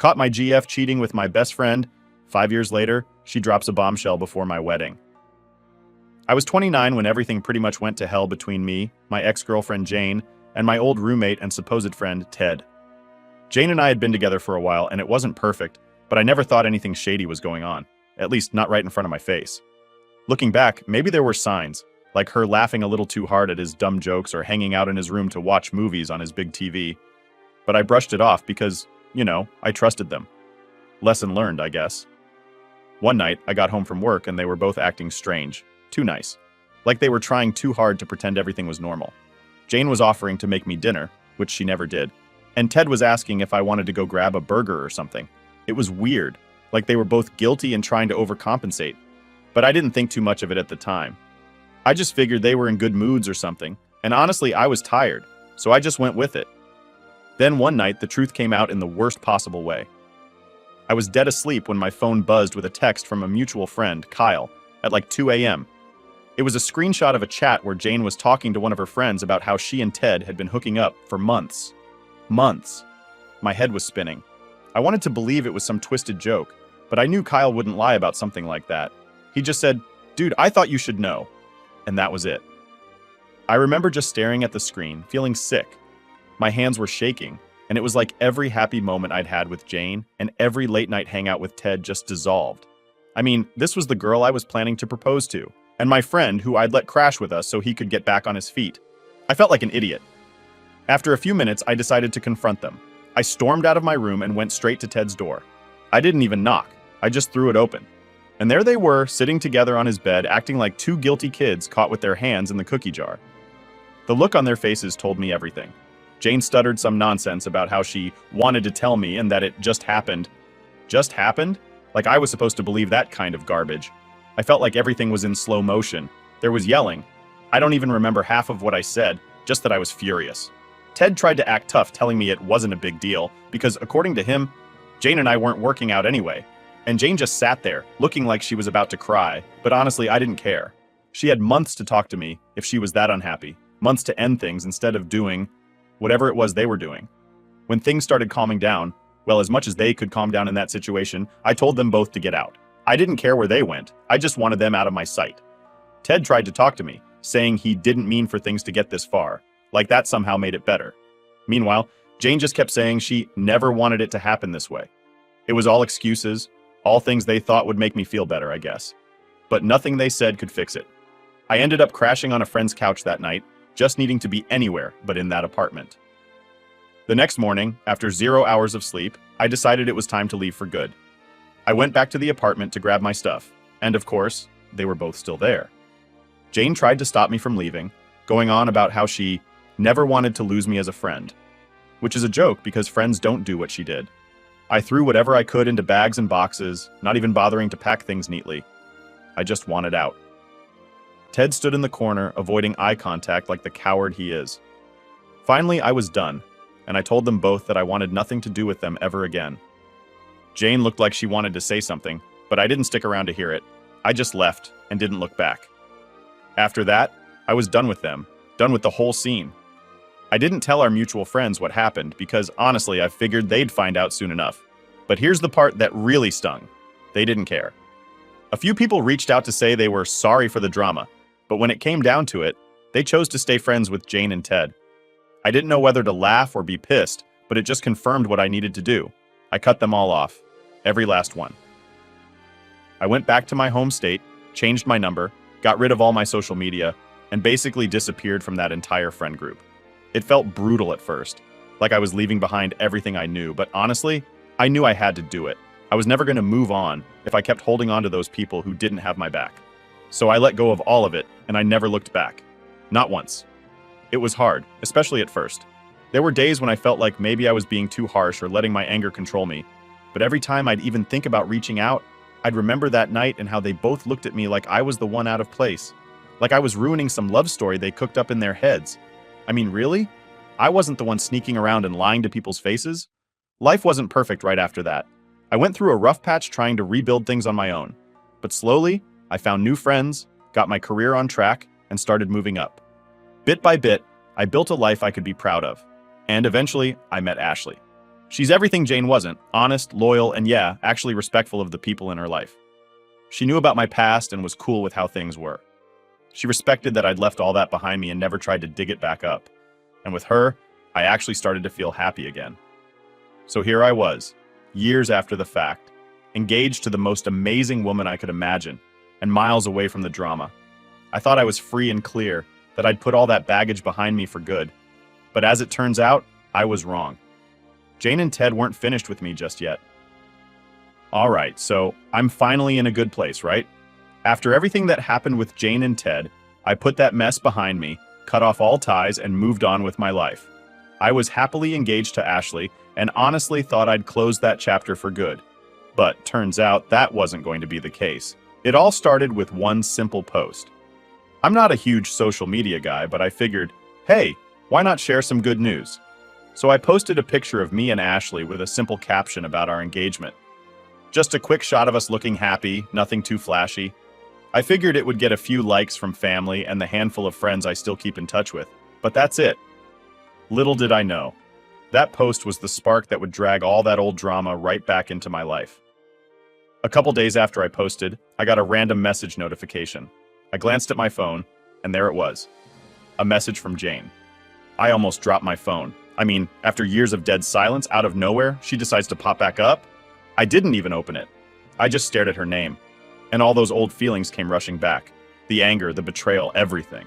Caught my GF cheating with my best friend. 5 years later, she drops a bombshell before my wedding. I was 29 when everything pretty much went to hell between me, my ex-girlfriend Jane, and my old roommate and supposed friend Ted. Jane and I had been together for a while, and it wasn't perfect, but I never thought anything shady was going on, at least not right in front of my face. Looking back, maybe there were signs, like her laughing a little too hard at his dumb jokes or hanging out in his room to watch movies on his big TV. But I brushed it off because, I trusted them. Lesson learned, I guess. One night, I got home from work and they were both acting strange. Too nice. Like they were trying too hard to pretend everything was normal. Jane was offering to make me dinner, which she never did, and Ted was asking if I wanted to go grab a burger or something. It was weird, like they were both guilty and trying to overcompensate, but I didn't think too much of it at the time. I just figured they were in good moods or something, and honestly, I was tired, so I just went with it. Then one night, the truth came out in the worst possible way. I was dead asleep when my phone buzzed with a text from a mutual friend, Kyle, at like 2 a.m. It was a screenshot of a chat where Jane was talking to one of her friends about how she and Ted had been hooking up for months. Months. My head was spinning. I wanted to believe it was some twisted joke, but I knew Kyle wouldn't lie about something like that. He just said, "Dude, I thought you should know." And that was it. I remember just staring at the screen, feeling sick. My hands were shaking, and it was like every happy moment I'd had with Jane and every late night hangout with Ted just dissolved. I mean, this was the girl I was planning to propose to, and my friend who I'd let crash with us so he could get back on his feet. I felt like an idiot. After a few minutes, I decided to confront them. I stormed out of my room and went straight to Ted's door. I didn't even knock. I just threw it open. And there they were, sitting together on his bed, acting like two guilty kids caught with their hands in the cookie jar. The look on their faces told me everything. Jane stuttered some nonsense about how she wanted to tell me and that it just happened. Just happened? Like I was supposed to believe that kind of garbage. I felt like everything was in slow motion. There was yelling. I don't even remember half of what I said, just that I was furious. Ted tried to act tough, telling me it wasn't a big deal, because according to him, Jane and I weren't working out anyway. And Jane just sat there, looking like she was about to cry, but honestly, I didn't care. She had months to talk to me if she was that unhappy, months to end things instead of doing whatever it was they were doing. When things started calming down, well, as much as they could calm down in that situation, I told them both to get out. I didn't care where they went, I just wanted them out of my sight. Ted tried to talk to me, saying he didn't mean for things to get this far, like that somehow made it better. Meanwhile, Jane just kept saying she never wanted it to happen this way. It was all excuses, all things they thought would make me feel better, I guess. But nothing they said could fix it. I ended up crashing on a friend's couch that night, just needing to be anywhere but in that apartment. The next morning, after 0 hours of sleep, I decided it was time to leave for good. I went back to the apartment to grab my stuff, and of course, they were both still there. Jane tried to stop me from leaving, going on about how she never wanted to lose me as a friend, which is a joke because friends don't do what she did. I threw whatever I could into bags and boxes, not even bothering to pack things neatly. I just wanted out. Ted stood in the corner, avoiding eye contact like the coward he is. Finally, I was done, and I told them both that I wanted nothing to do with them ever again. Jane looked like she wanted to say something, but I didn't stick around to hear it. I just left and didn't look back. After that, I was done with them, done with the whole scene. I didn't tell our mutual friends what happened because honestly, I figured they'd find out soon enough. But here's the part that really stung. They didn't care. A few people reached out to say they were sorry for the drama, but when it came down to it, they chose to stay friends with Jane and Ted. I didn't know whether to laugh or be pissed, but it just confirmed what I needed to do. I cut them all off. Every last one. I went back to my home state, changed my number, got rid of all my social media, and basically disappeared from that entire friend group. It felt brutal at first, like I was leaving behind everything I knew, but honestly, I knew I had to do it. I was never going to move on if I kept holding on to those people who didn't have my back. So I let go of all of it, and I never looked back. Not once. It was hard, especially at first. There were days when I felt like maybe I was being too harsh or letting my anger control me, but every time I'd even think about reaching out, I'd remember that night and how they both looked at me like I was the one out of place. Like I was ruining some love story they cooked up in their heads. I mean, really? I wasn't the one sneaking around and lying to people's faces. Life wasn't perfect right after that. I went through a rough patch trying to rebuild things on my own. But slowly, I found new friends, got my career on track, and started moving up. Bit by bit, I built a life I could be proud of. And eventually, I met Ashley. She's everything Jane wasn't: honest, loyal, and yeah, actually respectful of the people in her life. She knew about my past and was cool with how things were. She respected that I'd left all that behind me and never tried to dig it back up. And with her, I actually started to feel happy again. So here I was, years after the fact, engaged to the most amazing woman I could imagine, and miles away from the drama. I thought I was free and clear, that I'd put all that baggage behind me for good. But as it turns out, I was wrong. Jane and Ted weren't finished with me just yet. All right, so I'm finally in a good place, right? After everything that happened with Jane and Ted, I put that mess behind me, cut off all ties, and moved on with my life. I was happily engaged to Ashley and honestly thought I'd close that chapter for good. But turns out that wasn't going to be the case. It all started with one simple post. I'm not a huge social media guy, but I figured, hey, why not share some good news? So I posted a picture of me and Ashley with a simple caption about our engagement. Just a quick shot of us looking happy, nothing too flashy. I figured it would get a few likes from family and the handful of friends I still keep in touch with, but that's it. Little did I know, that post was the spark that would drag all that old drama right back into my life. A couple days after I posted, I got a random message notification. I glanced at my phone, and there it was. A message from Jane. I almost dropped my phone. I mean, after years of dead silence, out of nowhere, she decides to pop back up? I didn't even open it. I just stared at her name. And all those old feelings came rushing back. The anger, the betrayal, everything.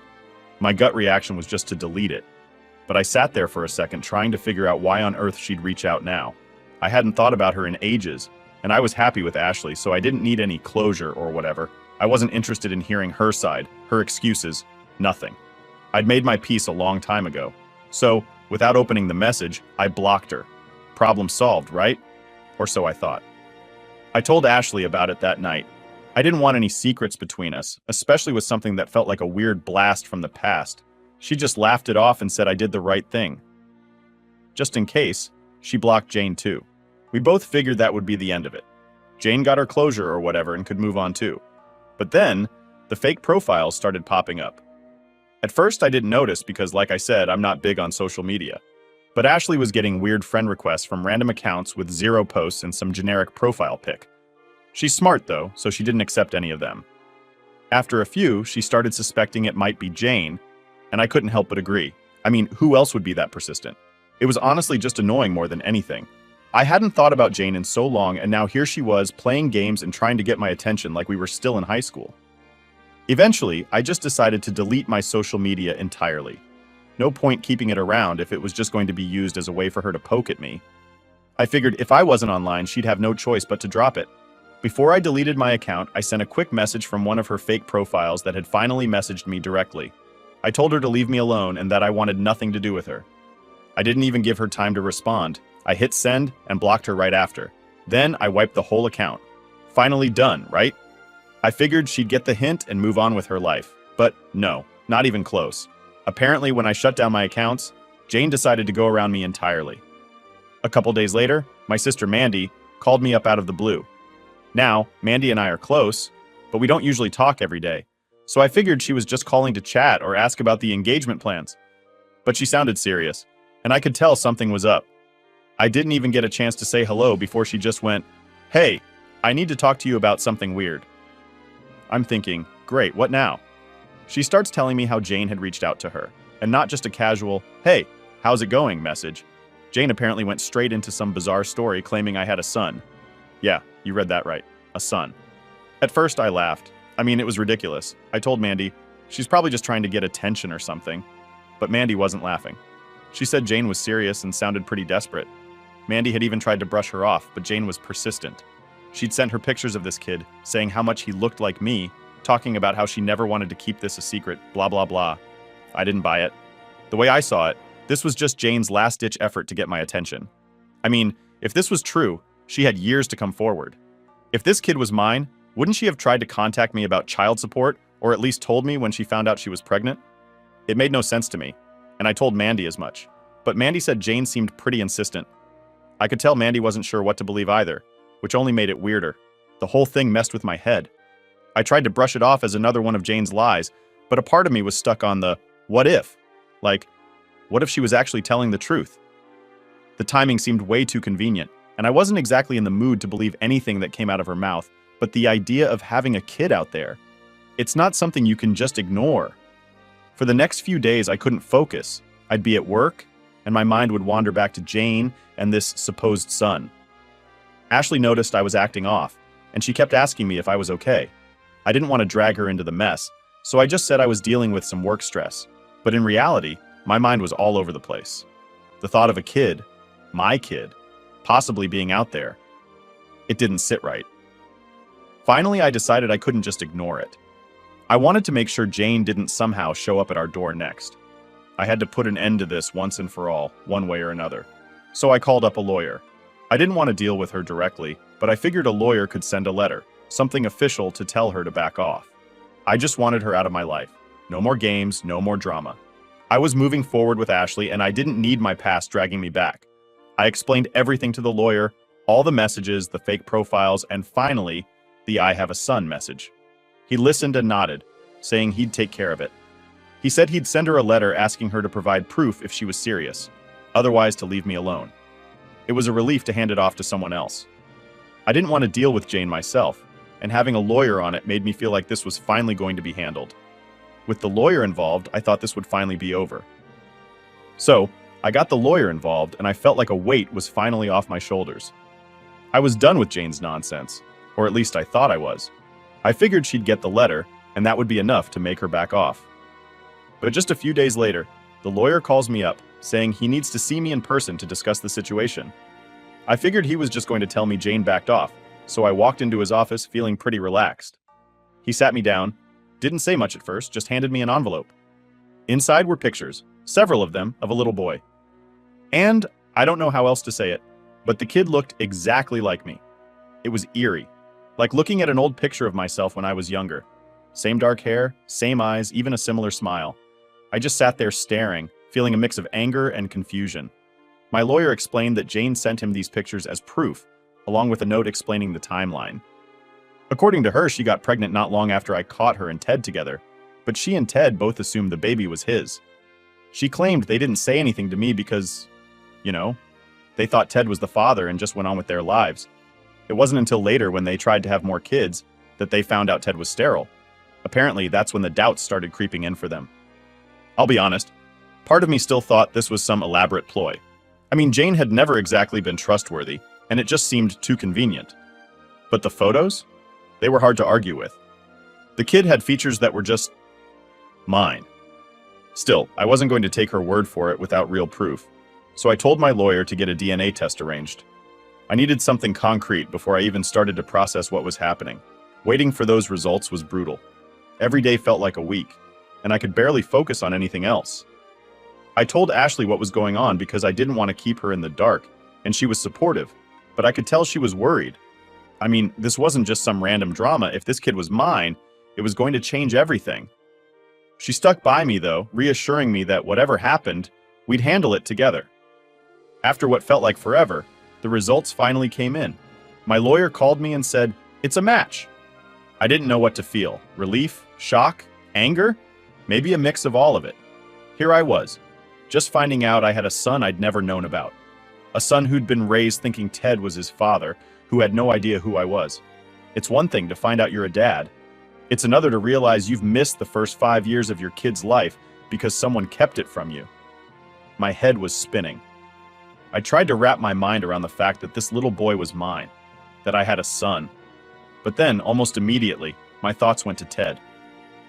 My gut reaction was just to delete it. But I sat there for a second trying to figure out why on earth she'd reach out now. I hadn't thought about her in ages, and I was happy with Ashley, so I didn't need any closure or whatever. I wasn't interested in hearing her side, her excuses, nothing. I'd made my peace a long time ago. So, without opening the message, I blocked her. Problem solved, right? Or so I thought. I told Ashley about it that night. I didn't want any secrets between us, especially with something that felt like a weird blast from the past. She just laughed it off and said I did the right thing. Just in case, she blocked Jane too. We both figured that would be the end of it. Jane got her closure or whatever and could move on too. But then, the fake profiles started popping up. At first I didn't notice because, like I said, I'm not big on social media. But Ashley was getting weird friend requests from random accounts with 0 posts and some generic profile pic. She's smart though, so she didn't accept any of them. After a few, she started suspecting it might be Jane, and I couldn't help but agree. I mean, who else would be that persistent? It was honestly just annoying more than anything. I hadn't thought about Jane in so long, and now here she was playing games and trying to get my attention like we were still in high school. Eventually, I just decided to delete my social media entirely. No point keeping it around if it was just going to be used as a way for her to poke at me. I figured if I wasn't online, she'd have no choice but to drop it. Before I deleted my account, I sent a quick message from one of her fake profiles that had finally messaged me directly. I told her to leave me alone and that I wanted nothing to do with her. I didn't even give her time to respond. I hit send and blocked her right after. Then I wiped the whole account. Finally done, right? I figured she'd get the hint and move on with her life. But no, not even close. Apparently, when I shut down my accounts, Jane decided to go around me entirely. A couple days later, my sister Mandy called me up out of the blue. Now, Mandy and I are close, but we don't usually talk every day. So I figured she was just calling to chat or ask about the engagement plans. But she sounded serious, and I could tell something was up. I didn't even get a chance to say hello before she just went, "Hey, I need to talk to you about something weird." I'm thinking, great, what now? She starts telling me how Jane had reached out to her, and not just a casual, "Hey, how's it going?" message. Jane apparently went straight into some bizarre story claiming I had a son. Yeah, you read that right, a son. At first I laughed. I mean, it was ridiculous. I told Mandy, she's probably just trying to get attention or something. But Mandy wasn't laughing. She said Jane was serious and sounded pretty desperate. Mandy had even tried to brush her off, but Jane was persistent. She'd sent her pictures of this kid, saying how much he looked like me, talking about how she never wanted to keep this a secret, blah blah blah. I didn't buy it. The way I saw it, this was just Jane's last-ditch effort to get my attention. I mean, if this was true, she had years to come forward. If this kid was mine, wouldn't she have tried to contact me about child support, or at least told me when she found out she was pregnant? It made no sense to me, and I told Mandy as much. But Mandy said Jane seemed pretty insistent. I could tell Mandy wasn't sure what to believe either, which only made it weirder. The whole thing messed with my head. I tried to brush it off as another one of Jane's lies, but a part of me was stuck on the what if? Like, what if she was actually telling the truth? The timing seemed way too convenient, and I wasn't exactly in the mood to believe anything that came out of her mouth, but the idea of having a kid out there, it's not something you can just ignore. For the next few days, I couldn't focus. I'd be at work, and my mind would wander back to Jane and this supposed son. Ashley noticed I was acting off, and she kept asking me if I was okay. I didn't want to drag her into the mess, so I just said I was dealing with some work stress. But in reality, my mind was all over the place. The thought of a kid, my kid, possibly being out there, it didn't sit right. Finally, I decided I couldn't just ignore it. I wanted to make sure Jane didn't somehow show up at our door next. I had to put an end to this once and for all, one way or another. So I called up a lawyer. I didn't want to deal with her directly, but I figured a lawyer could send a letter, something official to tell her to back off. I just wanted her out of my life. No more games, no more drama. I was moving forward with Ashley, and I didn't need my past dragging me back. I explained everything to the lawyer, all the messages, the fake profiles, and finally, the "I have a son" message. He listened and nodded, saying he'd take care of it. He said he'd send her a letter asking her to provide proof if she was serious, otherwise to leave me alone. It was a relief to hand it off to someone else. I didn't want to deal with Jane myself, and having a lawyer on it made me feel like this was finally going to be handled. With the lawyer involved, I thought this would finally be over. So, I got the lawyer involved, and I felt like a weight was finally off my shoulders. I was done with Jane's nonsense, or at least I thought I was. I figured she'd get the letter, and that would be enough to make her back off. But just a few days later, the lawyer calls me up, saying he needs to see me in person to discuss the situation. I figured he was just going to tell me Jane backed off, so I walked into his office feeling pretty relaxed. He sat me down, didn't say much at first, just handed me an envelope. Inside were pictures, several of them, of a little boy. And I don't know how else to say it, but the kid looked exactly like me. It was eerie, like looking at an old picture of myself when I was younger. Same dark hair, same eyes, even a similar smile. I just sat there staring, feeling a mix of anger and confusion. My lawyer explained that Jane sent him these pictures as proof, along with a note explaining the timeline. According to her, she got pregnant not long after I caught her and Ted together, but she and Ted both assumed the baby was his. She claimed they didn't say anything to me because, they thought Ted was the father and just went on with their lives. It wasn't until later, when they tried to have more kids, that they found out Ted was sterile. Apparently, that's when the doubts started creeping in for them. I'll be honest, part of me still thought this was some elaborate ploy. I mean, Jane had never exactly been trustworthy, and it just seemed too convenient. But the photos? They were hard to argue with. The kid had features that were just mine. Still, I wasn't going to take her word for it without real proof, so I told my lawyer to get a DNA test arranged. I needed something concrete before I even started to process what was happening. Waiting for those results was brutal. Every day felt like a week, and I could barely focus on anything else. I told Ashley what was going on because I didn't want to keep her in the dark, and she was supportive, but I could tell she was worried. I mean, this wasn't just some random drama. If this kid was mine, it was going to change everything. She stuck by me, though, reassuring me that whatever happened, we'd handle it together. After what felt like forever, the results finally came in. My lawyer called me and said, "It's a match." I didn't know what to feel. Relief? Shock? Anger? Maybe a mix of all of it. Here I was, just finding out I had a son I'd never known about. A son who'd been raised thinking Ted was his father, who had no idea who I was. It's one thing to find out you're a dad. It's another to realize you've missed the first 5 years of your kid's life because someone kept it from you. My head was spinning. I tried to wrap my mind around the fact that this little boy was mine, that I had a son. But then, almost immediately, my thoughts went to Ted.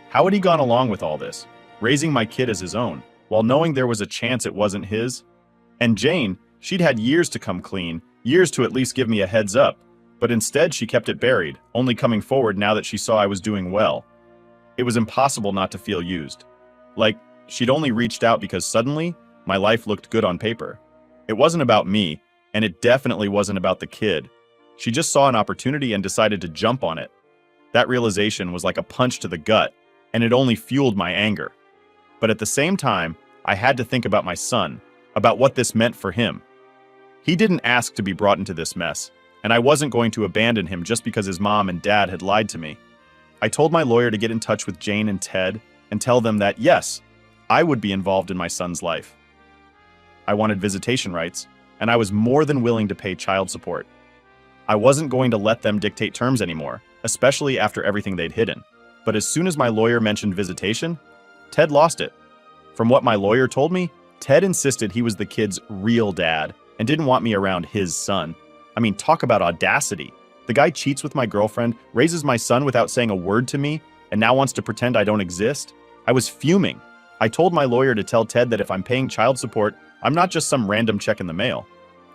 How had he gone along with all this, raising my kid as his own, while knowing there was a chance it wasn't his? And Jane, she'd had years to come clean, years to at least give me a heads up, but instead she kept it buried, only coming forward now that she saw I was doing well. It was impossible not to feel used. Like, she'd only reached out because suddenly, my life looked good on paper. It wasn't about me, and it definitely wasn't about the kid. She just saw an opportunity and decided to jump on it. That realization was like a punch to the gut, and it only fueled my anger. But at the same time, I had to think about my son, about what this meant for him. He didn't ask to be brought into this mess, and I wasn't going to abandon him just because his mom and dad had lied to me. I told my lawyer to get in touch with Jane and Ted and tell them that, yes, I would be involved in my son's life. I wanted visitation rights, and I was more than willing to pay child support. I wasn't going to let them dictate terms anymore, especially after everything they'd hidden. But as soon as my lawyer mentioned visitation, Ted lost it. From what my lawyer told me, Ted insisted he was the kid's real dad and didn't want me around his son. I mean, talk about audacity. The guy cheats with my girlfriend, raises my son without saying a word to me, and now wants to pretend I don't exist? I was fuming. I told my lawyer to tell Ted that if I'm paying child support, I'm not just some random check in the mail.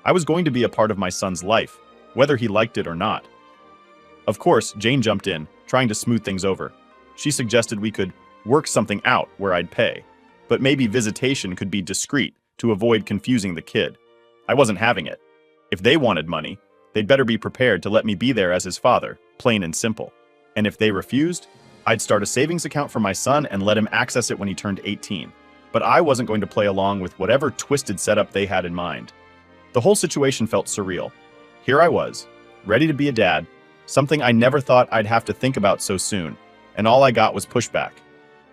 I was going to be a part of my son's life, whether he liked it or not. Of course, Jane jumped in, trying to smooth things over. She suggested we could work something out where I'd pay, but maybe visitation could be discreet to avoid confusing the kid. I wasn't having it. If they wanted money, they'd better be prepared to let me be there as his father, plain and simple. And if they refused, I'd start a savings account for my son and let him access it when he turned 18. But I wasn't going to play along with whatever twisted setup they had in mind. The whole situation felt surreal. Here I was, ready to be a dad, something I never thought I'd have to think about so soon, and all I got was pushback.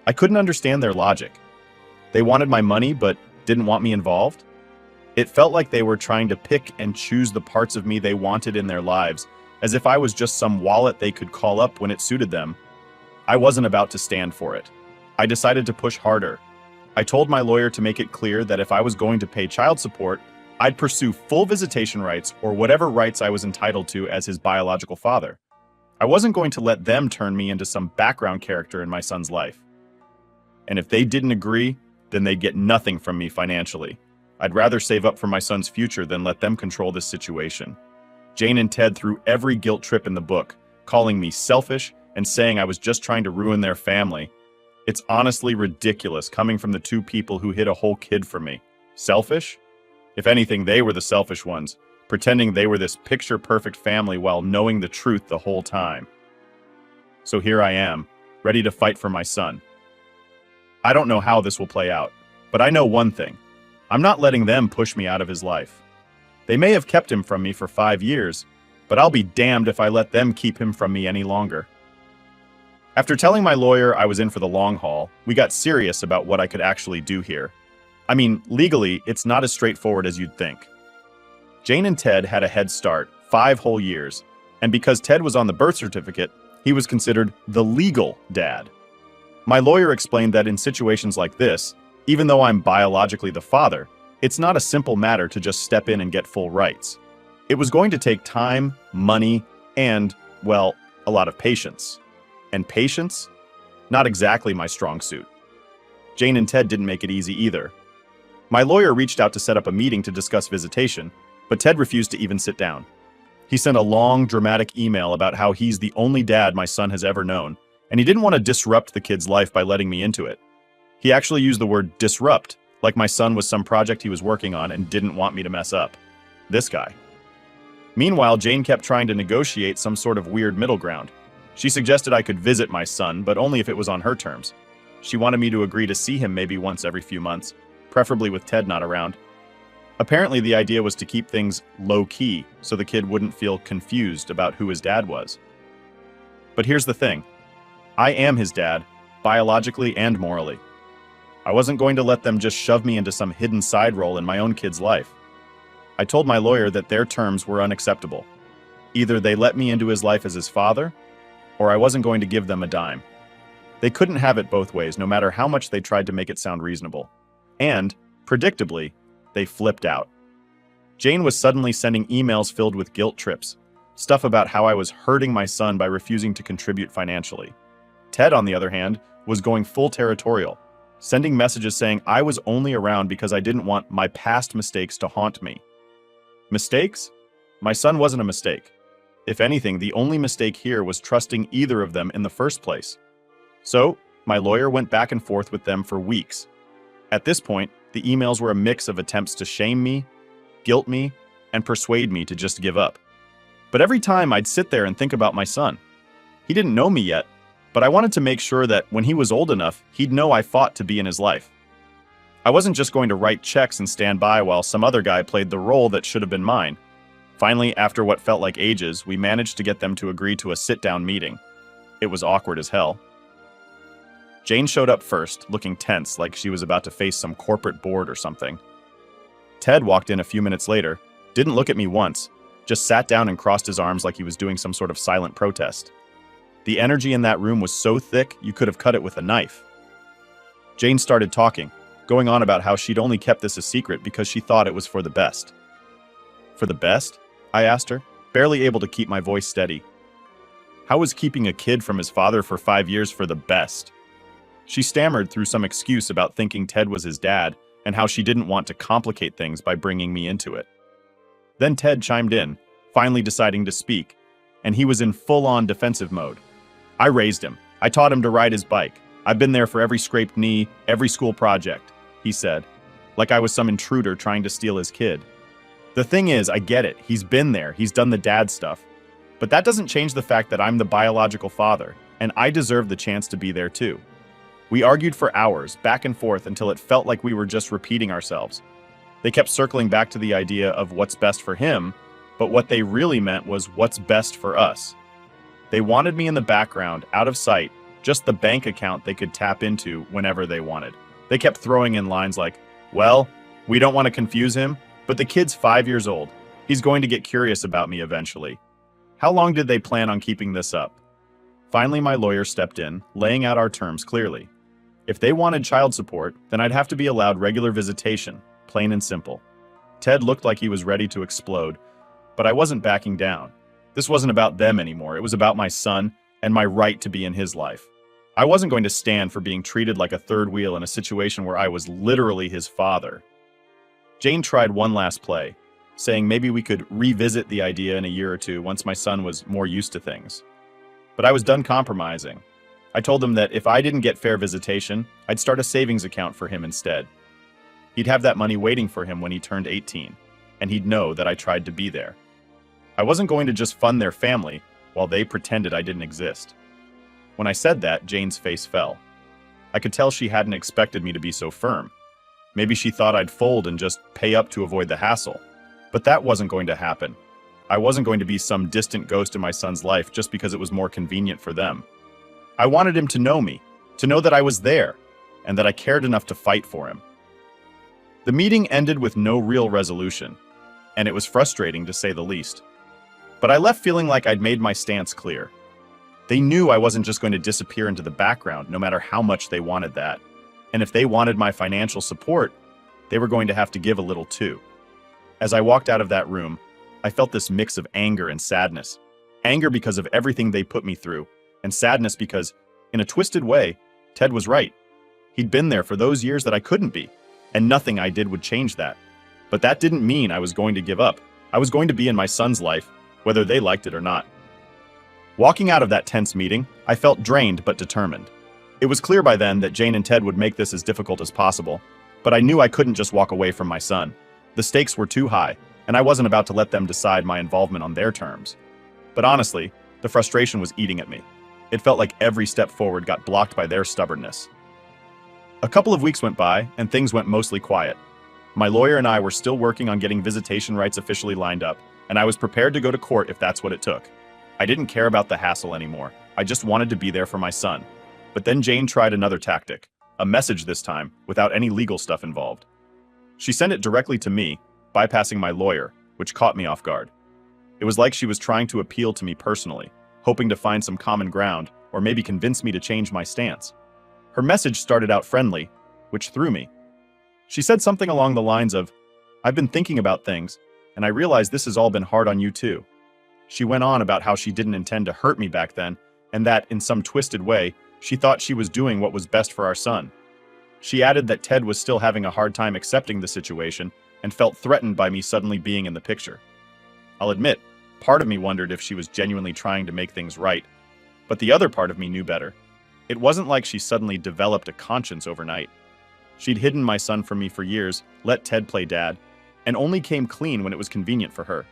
I couldn't understand their logic. They wanted my money but didn't want me involved? It felt like they were trying to pick and choose the parts of me they wanted in their lives, as if I was just some wallet they could call up when it suited them. I wasn't about to stand for it. I decided to push harder. I told my lawyer to make it clear that if I was going to pay child support, I'd pursue full visitation rights or whatever rights I was entitled to as his biological father. I wasn't going to let them turn me into some background character in my son's life. And if they didn't agree, then they'd get nothing from me financially. I'd rather save up for my son's future than let them control this situation. Jane and Ted threw every guilt trip in the book, calling me selfish and saying I was just trying to ruin their family. It's honestly ridiculous coming from the two people who hid a whole kid from me. Selfish? If anything, they were the selfish ones, pretending they were this picture-perfect family while knowing the truth the whole time. So here I am, ready to fight for my son. I don't know how this will play out, but I know one thing. I'm not letting them push me out of his life. They may have kept him from me for 5 years, but I'll be damned if I let them keep him from me any longer. After telling my lawyer I was in for the long haul, we got serious about what I could actually do here. I mean, legally, it's not as straightforward as you'd think. Jane and Ted had a head start, 5 whole years, and because Ted was on the birth certificate, he was considered the legal dad. My lawyer explained that in situations like this, even though I'm biologically the father, it's not a simple matter to just step in and get full rights. It was going to take time, money, and, well, a lot of patience. And patience? Not exactly my strong suit. Jane and Ted didn't make it easy either. My lawyer reached out to set up a meeting to discuss visitation, but Ted refused to even sit down. He sent a long, dramatic email about how he's the only dad my son has ever known, and he didn't want to disrupt the kid's life by letting me into it. He actually used the word disrupt, like my son was some project he was working on and didn't want me to mess up. This guy. Meanwhile, Jane kept trying to negotiate some sort of weird middle ground. She suggested I could visit my son, but only if it was on her terms. She wanted me to agree to see him maybe once every few months, preferably with Ted not around. Apparently, the idea was to keep things low-key so the kid wouldn't feel confused about who his dad was. But here's the thing. I am his dad, biologically and morally. I wasn't going to let them just shove me into some hidden side role in my own kid's life. I told my lawyer that their terms were unacceptable. Either they let me into his life as his father, or I wasn't going to give them a dime. They couldn't have it both ways, no matter how much they tried to make it sound reasonable. And, predictably, they flipped out. Jane was suddenly sending emails filled with guilt trips, stuff about how I was hurting my son by refusing to contribute financially. Ted, on the other hand, was going full territorial, sending messages saying I was only around because I didn't want my past mistakes to haunt me. Mistakes? My son wasn't a mistake. If anything, the only mistake here was trusting either of them in the first place. So, my lawyer went back and forth with them for weeks. At this point, the emails were a mix of attempts to shame me, guilt me, and persuade me to just give up. But every time I'd sit there and think about my son. He didn't know me yet, but I wanted to make sure that when he was old enough, he'd know I fought to be in his life. I wasn't just going to write checks and stand by while some other guy played the role that should have been mine. Finally, after what felt like ages, we managed to get them to agree to a sit-down meeting. It was awkward as hell. Jane showed up first, looking tense, like she was about to face some corporate board or something. Ted walked in a few minutes later, didn't look at me once, just sat down and crossed his arms like he was doing some sort of silent protest. The energy in that room was so thick you could have cut it with a knife. Jane started talking, going on about how she'd only kept this a secret because she thought it was for the best. For the best? I asked her, barely able to keep my voice steady. How was keeping a kid from his father for 5 years for the best? She stammered through some excuse about thinking Ted was his dad and how she didn't want to complicate things by bringing me into it. Then Ted chimed in, finally deciding to speak, and he was in full-on defensive mode. I raised him. I taught him to ride his bike. I've been there for every scraped knee, every school project, he said, like I was some intruder trying to steal his kid. The thing is, I get it. He's been there. He's done the dad stuff. But that doesn't change the fact that I'm the biological father, and I deserve the chance to be there too. We argued for hours, back and forth, until it felt like we were just repeating ourselves. They kept circling back to the idea of what's best for him, but what they really meant was what's best for us. They wanted me in the background, out of sight, just the bank account they could tap into whenever they wanted. They kept throwing in lines like, well, we don't want to confuse him, but the kid's 5 years old. He's going to get curious about me eventually. How long did they plan on keeping this up? Finally, my lawyer stepped in, laying out our terms clearly. If they wanted child support, then I'd have to be allowed regular visitation, plain and simple. Ted looked like he was ready to explode, but I wasn't backing down. This wasn't about them anymore. It was about my son and my right to be in his life. I wasn't going to stand for being treated like a third wheel in a situation where I was literally his father. Jane tried one last play, saying maybe we could revisit the idea in a year or two once my son was more used to things. But I was done compromising. I told him that if I didn't get fair visitation, I'd start a savings account for him instead. He'd have that money waiting for him when he turned 18, and he'd know that I tried to be there. I wasn't going to just fund their family while they pretended I didn't exist. When I said that, Jane's face fell. I could tell she hadn't expected me to be so firm. Maybe she thought I'd fold and just pay up to avoid the hassle. But that wasn't going to happen. I wasn't going to be some distant ghost in my son's life just because it was more convenient for them. I wanted him to know me, to know that I was there, and that I cared enough to fight for him. The meeting ended with no real resolution, and it was frustrating to say the least. But I left feeling like I'd made my stance clear. They knew I wasn't just going to disappear into the background, no matter how much they wanted that. And if they wanted my financial support, they were going to have to give a little too. As I walked out of that room, I felt this mix of anger and sadness. Anger because of everything they put me through, and sadness because, in a twisted way, Ted was right. He'd been there for those years that I couldn't be, and nothing I did would change that. But that didn't mean I was going to give up. I was going to be in my son's life, whether they liked it or not. Walking out of that tense meeting, I felt drained but determined. It was clear by then that Jane and Ted would make this as difficult as possible, but I knew I couldn't just walk away from my son. The stakes were too high, and I wasn't about to let them decide my involvement on their terms. But honestly, the frustration was eating at me. It felt like every step forward got blocked by their stubbornness. A couple of weeks went by, and things went mostly quiet. My lawyer and I were still working on getting visitation rights officially lined up, and I was prepared to go to court if that's what it took. I didn't care about the hassle anymore. I just wanted to be there for my son. But then Jane tried another tactic, a message this time, without any legal stuff involved. She sent it directly to me, bypassing my lawyer, which caught me off guard. It was like she was trying to appeal to me personally, hoping to find some common ground, or maybe convince me to change my stance. Her message started out friendly, which threw me. She said something along the lines of, "I've been thinking about things, and I realize this has all been hard on you too." She went on about how she didn't intend to hurt me back then, and that, in some twisted way, she thought she was doing what was best for our son. She added that Ted was still having a hard time accepting the situation and felt threatened by me suddenly being in the picture. I'll admit, part of me wondered if she was genuinely trying to make things right, but the other part of me knew better. It wasn't like she suddenly developed a conscience overnight. She'd hidden my son from me for years, let Ted play dad, and only came clean when it was convenient for her.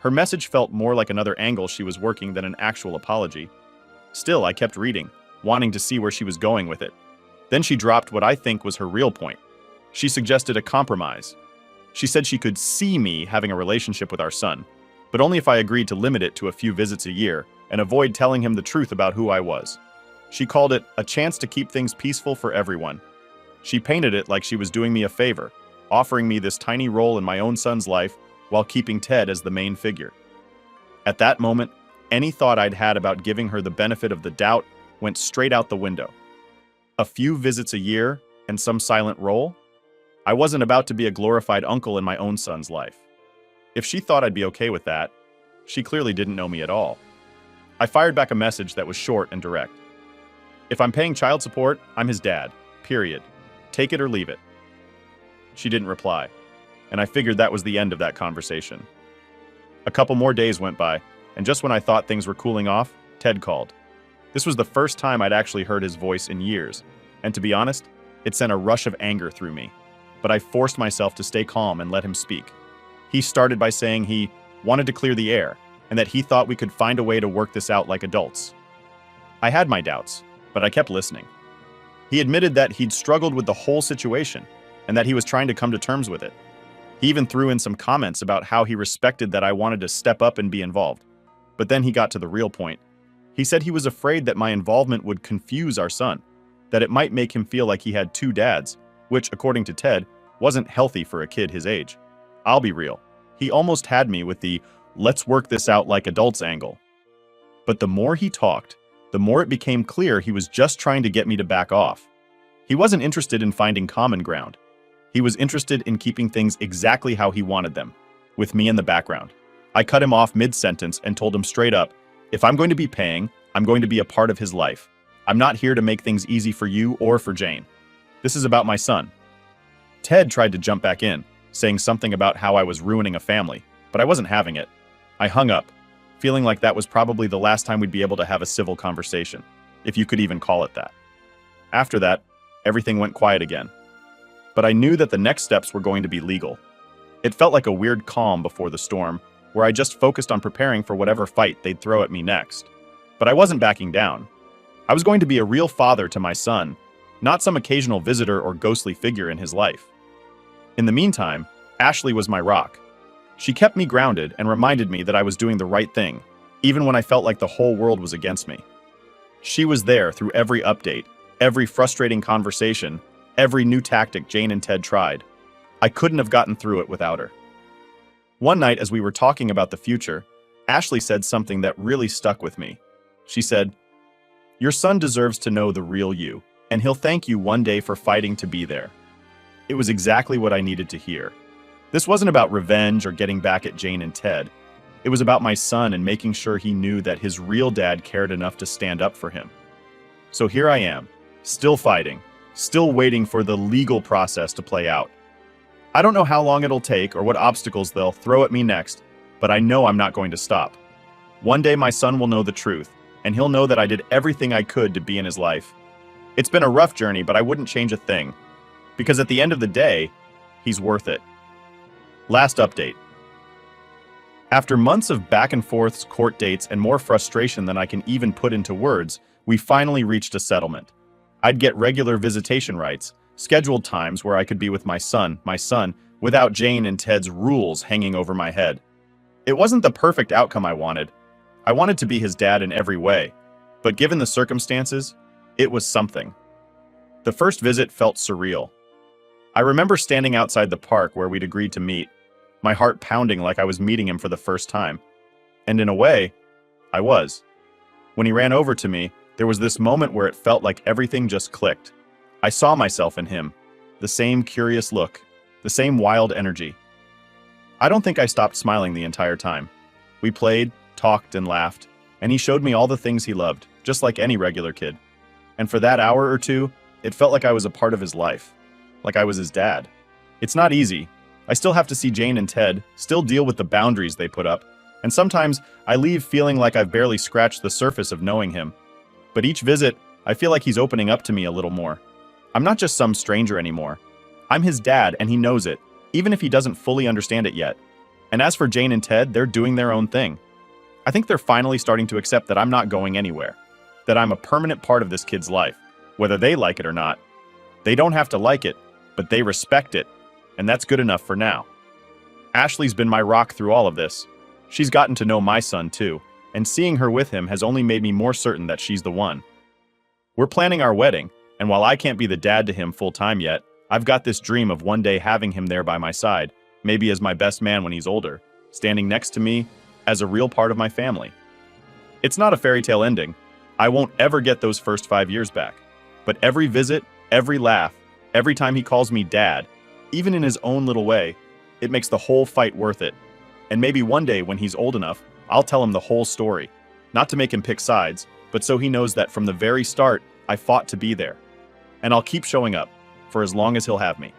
Her message felt more like another angle she was working than an actual apology. Still, I kept reading, wanting to see where she was going with it. Then she dropped what I think was her real point. She suggested a compromise. She said she could see me having a relationship with our son, but only if I agreed to limit it to a few visits a year and avoid telling him the truth about who I was. She called it a chance to keep things peaceful for everyone. She painted it like she was doing me a favor, offering me this tiny role in my own son's life while keeping Ted as the main figure. At that moment, any thought I'd had about giving her the benefit of the doubt went straight out the window. A few visits a year and some silent role? I wasn't about to be a glorified uncle in my own son's life. If she thought I'd be okay with that, she clearly didn't know me at all. I fired back a message that was short and direct. If I'm paying child support, I'm his dad. Period. Take it or leave it. She didn't reply, and I figured that was the end of that conversation. A couple more days went by, and just when I thought things were cooling off, Ted called. This was the first time I'd actually heard his voice in years, and to be honest, it sent a rush of anger through me. But I forced myself to stay calm and let him speak. He started by saying he wanted to clear the air, and that he thought we could find a way to work this out like adults. I had my doubts, but I kept listening. He admitted that he'd struggled with the whole situation, and that he was trying to come to terms with it. He even threw in some comments about how he respected that I wanted to step up and be involved. But then he got to the real point. He said he was afraid that my involvement would confuse our son, that it might make him feel like he had two dads, which, according to Ted, wasn't healthy for a kid his age. I'll be real. He almost had me with the "let's work this out like adults" angle. But the more he talked, the more it became clear he was just trying to get me to back off. He wasn't interested in finding common ground. He was interested in keeping things exactly how he wanted them, with me in the background. I cut him off mid-sentence and told him straight up, if I'm going to be paying, I'm going to be a part of his life. I'm not here to make things easy for you or for Jane. This is about my son. Ted tried to jump back in, saying something about how I was ruining a family, but I wasn't having it. I hung up, feeling like that was probably the last time we'd be able to have a civil conversation, if you could even call it that. After that, everything went quiet again. But I knew that the next steps were going to be legal. It felt like a weird calm before the storm, where I just focused on preparing for whatever fight they'd throw at me next. But I wasn't backing down. I was going to be a real father to my son, not some occasional visitor or ghostly figure in his life. In the meantime, Ashley was my rock. She kept me grounded and reminded me that I was doing the right thing, even when I felt like the whole world was against me. She was there through every update, every frustrating conversation, every new tactic Jane and Ted tried. I couldn't have gotten through it without her. One night, as we were talking about the future, Ashley said something that really stuck with me. She said, "Your son deserves to know the real you, and he'll thank you one day for fighting to be there." It was exactly what I needed to hear. This wasn't about revenge or getting back at Jane and Ted. It was about my son and making sure he knew that his real dad cared enough to stand up for him. So here I am, still fighting, still waiting for the legal process to play out. I don't know how long it'll take or what obstacles they'll throw at me next, but I know I'm not going to stop. One day my son will know the truth, and he'll know that I did everything I could to be in his life. It's been a rough journey, but I wouldn't change a thing, because at the end of the day, he's worth it. Last update. After months of back and forths, court dates, and more frustration than I can even put into words, we finally reached a settlement. I'd get regular visitation rights, scheduled times where I could be with my son, without Jane and Ted's rules hanging over my head. It wasn't the perfect outcome I wanted. I wanted to be his dad in every way, but given the circumstances, it was something. The first visit felt surreal. I remember standing outside the park where we'd agreed to meet, my heart pounding like I was meeting him for the first time. And in a way, I was. When he ran over to me, there was this moment where it felt like everything just clicked. I saw myself in him, the same curious look, the same wild energy. I don't think I stopped smiling the entire time. We played, talked, and laughed, and he showed me all the things he loved, just like any regular kid. And for that hour or two, it felt like I was a part of his life, like I was his dad. It's not easy. I still have to see Jane and Ted, still deal with the boundaries they put up, and sometimes I leave feeling like I've barely scratched the surface of knowing him. But each visit, I feel like he's opening up to me a little more. I'm not just some stranger anymore. I'm his dad, and he knows it, even if he doesn't fully understand it yet. And as for Jane and Ted, they're doing their own thing. I think they're finally starting to accept that I'm not going anywhere, that I'm a permanent part of this kid's life, whether they like it or not. They don't have to like it, but they respect it, and that's good enough for now. Ashley's been my rock through all of this. She's gotten to know my son too, and seeing her with him has only made me more certain that she's the one. We're planning our wedding, and while I can't be the dad to him full-time yet, I've got this dream of one day having him there by my side, maybe as my best man when he's older, standing next to me as a real part of my family. It's not a fairy tale ending. I won't ever get those first 5 years back. But every visit, every laugh, every time he calls me dad, even in his own little way, it makes the whole fight worth it. And maybe one day when he's old enough, I'll tell him the whole story. Not to make him pick sides, but so he knows that from the very start, I fought to be there. And I'll keep showing up, for as long as he'll have me.